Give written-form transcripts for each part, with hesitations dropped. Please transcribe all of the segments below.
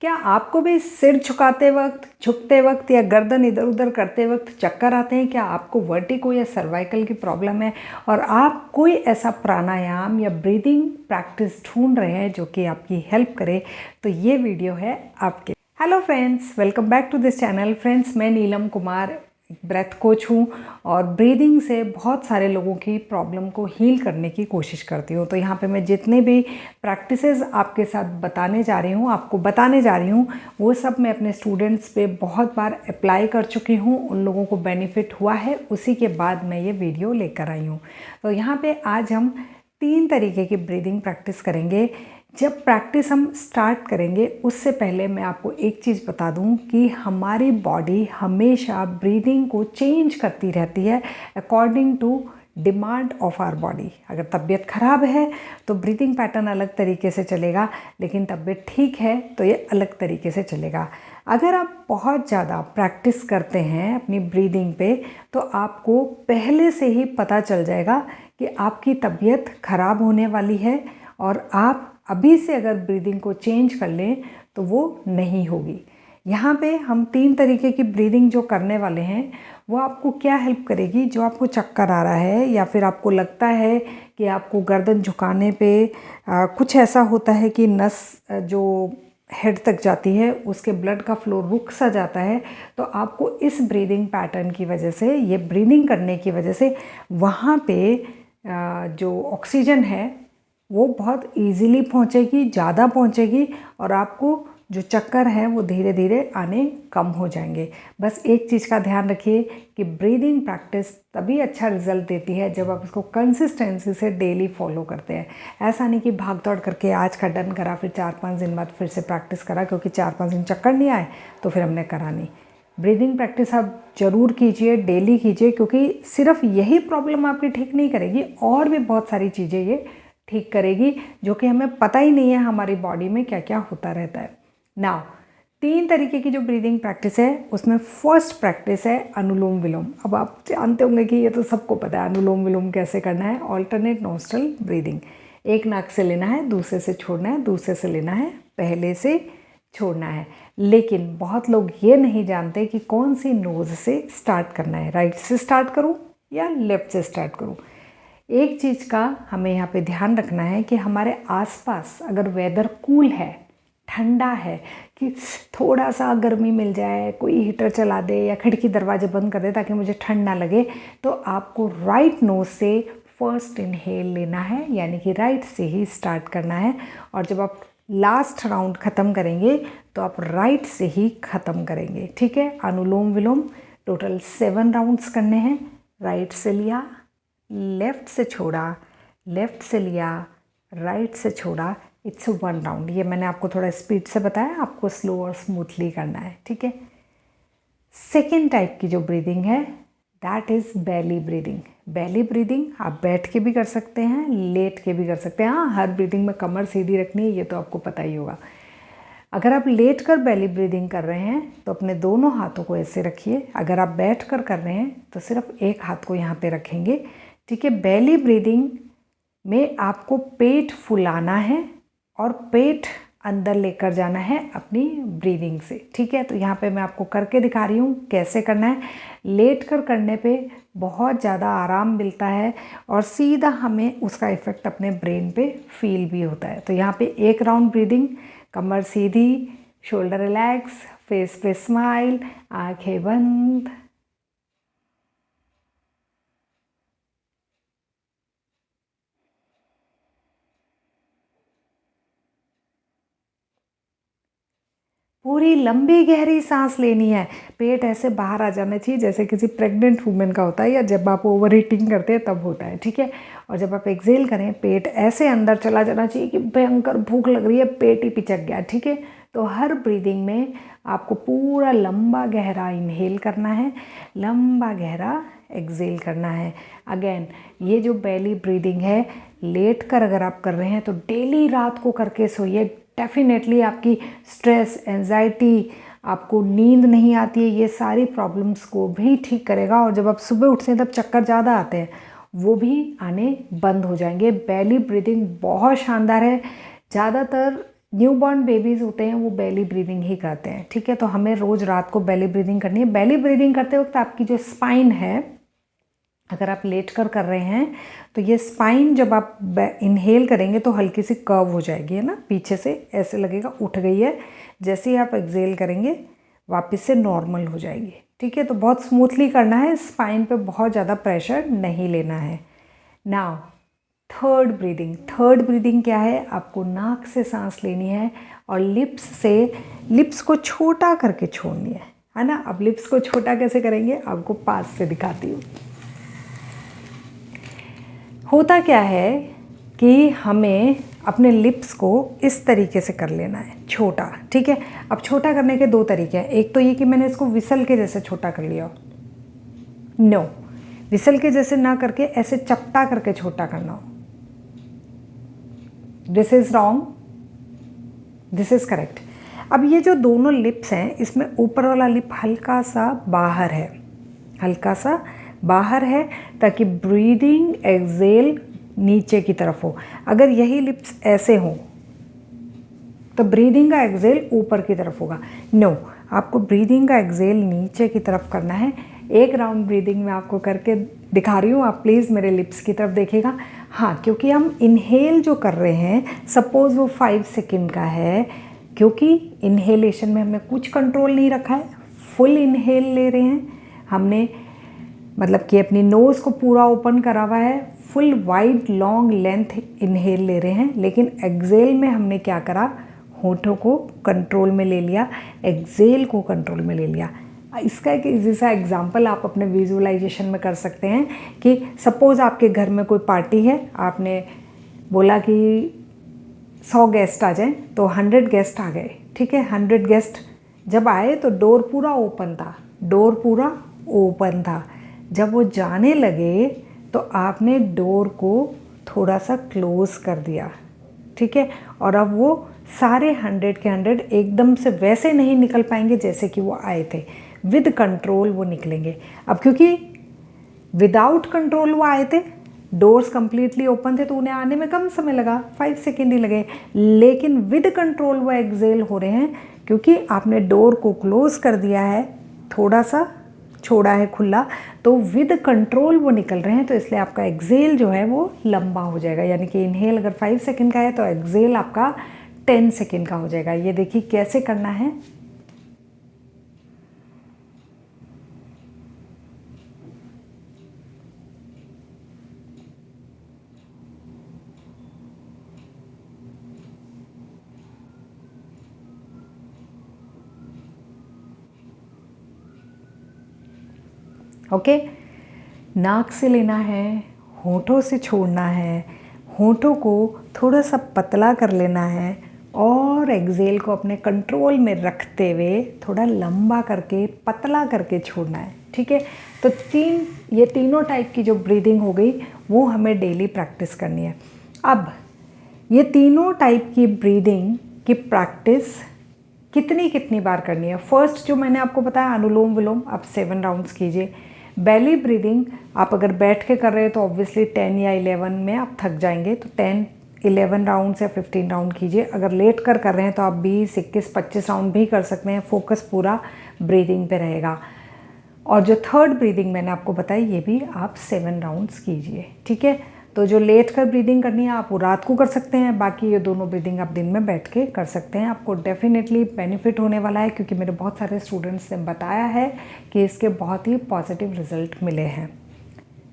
क्या आपको भी सिर झुकाते वक्त, झुकते वक्त या गर्दन इधर उधर करते वक्त चक्कर आते हैं? क्या आपको वर्टिगो या सर्वाइकल की प्रॉब्लम है और आप कोई ऐसा प्राणायाम या ब्रीदिंग प्रैक्टिस ढूंढ रहे हैं जो कि आपकी हेल्प करे, तो ये वीडियो है आपके। Hello friends, welcome back to this channel. Friends, मैं नीलम कुमार ब्रेथ कोच हूँ और ब्रीदिंग से बहुत सारे लोगों की प्रॉब्लम को हील करने की कोशिश करती हूँ। तो यहाँ पे मैं जितने भी प्रैक्टिसेस आपके साथ बताने जा रही हूँ, आपको बताने जा रही हूँ, वो सब मैं अपने स्टूडेंट्स पे बहुत बार अप्लाई कर चुकी हूँ। उन लोगों को बेनिफिट हुआ है, उसी के बाद मैं ये वीडियो लेकर आई हूँ। तो यहाँ पे आज हम 3 तरीके की ब्रीदिंग प्रैक्टिस करेंगे। जब प्रैक्टिस हम स्टार्ट करेंगे उससे पहले मैं आपको एक चीज़ बता दूं कि हमारी बॉडी हमेशा ब्रीदिंग को चेंज करती रहती है according to demand of our body. अगर तबीयत ख़राब है तो ब्रीदिंग पैटर्न अलग तरीके से चलेगा, लेकिन तबीयत ठीक है तो ये अलग तरीके से चलेगा। अगर आप बहुत ज़्यादा प्रैक्टिस करते हैं अपनी ब्रीदिंग पे तो आपको पहले से ही पता चल जाएगा कि आपकी तबीयत ख़राब होने वाली है और आप अभी से अगर ब्रीदिंग को चेंज कर लें तो वो नहीं होगी। यहाँ पे हम 3 तरीके की ब्रीदिंग जो करने वाले हैं वो आपको क्या हेल्प करेगी। जो आपको चक्कर आ रहा है या फिर आपको लगता है कि आपको गर्दन झुकाने पे कुछ ऐसा होता है कि नस जो हेड तक जाती है उसके ब्लड का फ्लो रुक सा जाता है, तो आपको इस ब्रीदिंग पैटर्न की वजह से, ये ब्रीदिंग करने की वजह से वहाँ पे जो ऑक्सीजन है वो बहुत इजीली पहुंचेगी, ज़्यादा पहुंचेगी और आपको जो चक्कर है वो धीरे धीरे आने कम हो जाएंगे। बस एक चीज़ का ध्यान रखिए कि ब्रीदिंग प्रैक्टिस तभी अच्छा रिजल्ट देती है जब आप इसको कंसिस्टेंसी से डेली फॉलो करते हैं। ऐसा नहीं कि भाग दौड़ करके आज का डन करा, फिर 4-5 दिन बाद फिर से प्रैक्टिस करा क्योंकि 4-5 दिन चक्कर नहीं आए तो फिर हमने करा नहीं। ब्रीदिंग प्रैक्टिस आप ज़रूर कीजिए, डेली कीजिए, क्योंकि सिर्फ यही प्रॉब्लम आपकी ठीक नहीं करेगी, और भी बहुत सारी चीज़ें ये ठीक करेगी जो कि हमें पता ही नहीं है हमारी बॉडी में क्या क्या होता रहता है। नाउ 3 तरीके की जो ब्रीदिंग प्रैक्टिस है उसमें फर्स्ट प्रैक्टिस है अनुलोम विलोम। अब आप जानते होंगे कि ये तो सबको पता है अनुलोम विलोम कैसे करना है। ऑल्टरनेट नोस्ट्रल ब्रीदिंग, एक नाक से लेना है, दूसरे से छोड़ना है, दूसरे से लेना है, पहले से छोड़ना है। लेकिन बहुत लोग ये नहीं जानते कि कौन सी नोज़ से स्टार्ट करना है, राइट से स्टार्ट करूँ या लेफ्ट से स्टार्ट करूँ। एक चीज़ का हमें यहाँ पे ध्यान रखना है कि हमारे आसपास अगर वेदर कूल है, ठंडा है, कि थोड़ा सा गर्मी मिल जाए, कोई हीटर चला दे या खिड़की दरवाजे बंद कर दे ताकि मुझे ठंड ना लगे, तो आपको राइट नोज से फर्स्ट इनहेल लेना है, यानी कि राइट से ही स्टार्ट करना है। और जब आप लास्ट राउंड ख़त्म करेंगे तो आप राइट से ही ख़त्म करेंगे। ठीक है। अनुलोम विलोम टोटल 7 राउंड्स करने हैं। राइट से लिया, लेफ़्ट से छोड़ा, लेफ़्ट से लिया, राइट से छोड़ा, इट्स 1 राउंड। ये मैंने आपको थोड़ा स्पीड से बताया, आपको स्लो और स्मूथली करना है। ठीक है। सेकेंड टाइप की जो ब्रीदिंग है that is belly breathing. Belly breathing आप बैठ के भी कर सकते हैं, लेट के भी कर सकते हैं। हाँ, हर ब्रीदिंग में कमर सीधी रखनी है, ये तो आपको पता ही होगा। अगर आप लेट कर बेली ब्रीदिंग कर रहे हैं तो अपने दोनों हाथों को ऐसे रखिए। अगर आप बैठ कर रहे हैं तो सिर्फ एक हाथ को यहाँ पे रखेंगे। ठीक है। बेली ब्रीदिंग में आपको पेट फुलाना है और पेट अंदर लेकर जाना है अपनी ब्रीदिंग से। ठीक है। तो यहाँ पे मैं आपको करके दिखा रही हूँ कैसे करना है। लेट कर करने पे बहुत ज़्यादा आराम मिलता है और सीधा हमें उसका इफ़ेक्ट अपने ब्रेन पे फील भी होता है। तो यहाँ पे 1 राउंड ब्रीदिंग, कमर सीधी, शोल्डर रिलैक्स, फेस पे स्माइल, आंखें बंद। पूरी लंबी गहरी सांस लेनी है। पेट ऐसे बाहर आ जाना चाहिए जैसे किसी प्रेग्नेंट वुमेन का होता है या जब आप ओवर हीटिंग करते हैं तब होता है। ठीक है। और जब आप एक्सेल करें पेट ऐसे अंदर चला जाना चाहिए कि भयंकर भूख लग रही है, पेट ही पिचक गया। ठीक है। तो हर ब्रीदिंग में आपको पूरा लंबा गहरा इनहेल करना है, लंबा गहरा एक्सेल करना है। अगेन ये जो बेली ब्रीदिंग है लेट कर अगर आप कर रहे हैं तो डेली रात को करके सोइए। डेफिनेटली आपकी स्ट्रेस, एंजाइटी, आपको नींद नहीं आती है, ये सारी प्रॉब्लम्स को भी ठीक करेगा। और जब आप सुबह उठते हैं तब चक्कर ज़्यादा आते हैं, वो भी आने बंद हो जाएंगे। बेली ब्रीदिंग बहुत शानदार है। ज़्यादातर न्यूबॉर्न बेबीज़ होते हैं वो बेली ब्रीदिंग ही करते हैं, ठीक है। तो हमें रोज़ रात को बेली ब्रीदिंग करनी है। बेली ब्रीदिंग करते वक्त आपकी जो स्पाइन है, अगर आप लेट कर रहे हैं तो ये स्पाइन जब आप इनहेल करेंगे तो हल्की सी कर्व हो जाएगी, है ना, पीछे से ऐसे लगेगा उठ गई है। जैसे ही आप एक्सेल करेंगे वापस से नॉर्मल हो जाएगी, ठीक है। तो बहुत स्मूथली करना है, स्पाइन पे बहुत ज़्यादा प्रेशर नहीं लेना है। नाउ थर्ड ब्रीदिंग क्या है, आपको नाक से सांस लेनी है और लिप्स को छोटा करके छोड़नी है ना। अब लिप्स को छोटा कैसे करेंगे आपको पास से दिखाती हूँ। होता क्या है कि हमें अपने लिप्स को इस तरीके से कर लेना है छोटा, ठीक है। अब छोटा करने के दो तरीके हैं, एक तो ये कि मैंने इसको विसल के जैसे छोटा कर लिया, नो, विसल के जैसे ना करके ऐसे चपटा करके छोटा करना हो। This is wrong, this is correct. अब ये जो दोनों लिप्स हैं इसमें ऊपर वाला लिप हल्का सा बाहर है, हल्का सा बाहर है, ताकि ब्रीदिंग एक्सेल नीचे की तरफ हो। अगर यही लिप्स ऐसे हों तो ब्रीदिंग का एक्सेल ऊपर की तरफ होगा। नो, आपको ब्रीदिंग का एक्सेल नीचे की तरफ करना है। एक राउंड ब्रीदिंग में आपको करके दिखा रही हूँ, आप प्लीज़ मेरे लिप्स की तरफ देखिएगा। हाँ, क्योंकि हम इनहेल जो कर रहे हैं, सपोज़ वो 5 सेकेंड का है, क्योंकि इनहेलेशन में हमने कुछ कंट्रोल नहीं रखा है, फुल इनहेल ले रहे हैं हमने, मतलब कि अपनी नोज़ को पूरा ओपन करा हुआ है, full wide long length inhale ले रहे हैं। लेकिन एक्सेल में हमने क्या करा, होठों को कंट्रोल में ले लिया, एक्सेल को कंट्रोल में ले लिया। इसका एक इजी सा एग्जांपल आप अपने विजुअलाइजेशन में कर सकते हैं कि सपोज़ आपके घर में कोई पार्टी है, आपने बोला कि 100 गेस्ट आ जाएं, तो 100 गेस्ट आ गए, ठीक है। 100 गेस्ट जब आए तो डोर पूरा ओपन था, डोर पूरा ओपन था। जब वो जाने लगे तो आपने डोर को थोड़ा सा क्लोज़ कर दिया, ठीक है। और अब वो सारे 100 के 100 एकदम से वैसे नहीं निकल पाएंगे जैसे कि वो आए थे, विद कंट्रोल वो निकलेंगे। अब क्योंकि विदाउट कंट्रोल वो आए थे, डोर्स कंप्लीटली ओपन थे, तो उन्हें आने में कम समय लगा, 5 सेकेंड ही लगे। लेकिन विद कंट्रोल वो एक्सेल हो रहे हैं क्योंकि आपने डोर को क्लोज कर दिया है, थोड़ा सा छोड़ा है खुला, तो विद कंट्रोल वो निकल रहे हैं। तो इसलिए आपका एक्सेल जो है वो लंबा हो जाएगा, यानी कि इनहेल अगर 5 सेकेंड का है तो एक्सेल आपका 10 सेकेंड का हो जाएगा। ये देखिए कैसे करना है। ओके, नाक से लेना है, होठों से छोड़ना है, होठों को थोड़ा सा पतला कर लेना है और एक्सेल को अपने कंट्रोल में रखते हुए थोड़ा लंबा करके पतला करके छोड़ना है, ठीक है। तो ये तीनों टाइप की जो ब्रीदिंग हो गई वो हमें डेली प्रैक्टिस करनी है। अब ये तीनों टाइप की ब्रीदिंग की प्रैक्टिस कितनी बार करनी है। फर्स्ट जो मैंने आपको बताया अनुलोम विलोम, आप 7 राउंड्स कीजिए। बेली ब्रीदिंग आप अगर बैठ के कर रहे हो तो ऑब्वियसली 10 या 11 में आप थक जाएंगे, तो 10, 11 राउंड या 15 राउंड कीजिए। अगर लेट कर रहे हैं तो आप 20, 21, 25 राउंड भी कर सकते हैं। फोकस पूरा ब्रीदिंग पे रहेगा। और जो थर्ड ब्रीदिंग मैंने आपको बताई ये भी आप 7 राउंड्स कीजिए, ठीक है। तो जो लेट कर ब्रीदिंग करनी है आप वो रात को कर सकते हैं, बाकी ये दोनों ब्रीदिंग आप दिन में बैठ के कर सकते हैं। आपको डेफिनेटली बेनिफिट होने वाला है, क्योंकि मेरे बहुत सारे स्टूडेंट्स ने बताया है कि इसके बहुत ही पॉजिटिव रिजल्ट मिले हैं।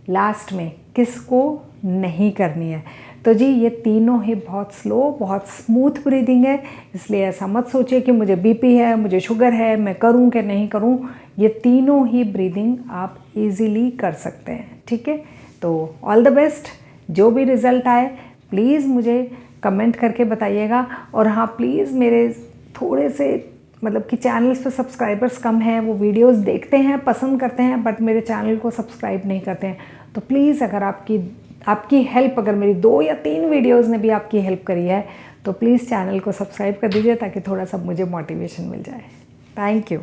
लास्ट में किसको नहीं करनी है, तो जी ये तीनों ही बहुत स्लो, बहुत स्मूथ ब्रीदिंग है। इसलिए ऐसा मत सोचिए कि मुझे बीपी है, मुझे शुगर है, मैं करूं कि नहीं करूं। ये तीनों ही ब्रीदिंग आप इजीली कर सकते हैं, ठीक है। तो ऑल द बेस्ट। जो भी रिज़ल्ट आए प्लीज़ मुझे कमेंट करके बताइएगा। और हाँ, प्लीज़ मेरे थोड़े से मतलब कि चैनल्स पे सब्सक्राइबर्स कम हैं, वो वीडियोस देखते हैं, पसंद करते हैं, बट मेरे चैनल को सब्सक्राइब नहीं करते हैं। तो प्लीज़ अगर आपकी हेल्प, अगर मेरी 2 या 3 वीडियोज़ ने भी आपकी हेल्प करी है तो प्लीज़ चैनल को सब्सक्राइब कर दीजिए, ताकि थोड़ा सा मुझे मोटिवेशन मिल जाए। Thank you.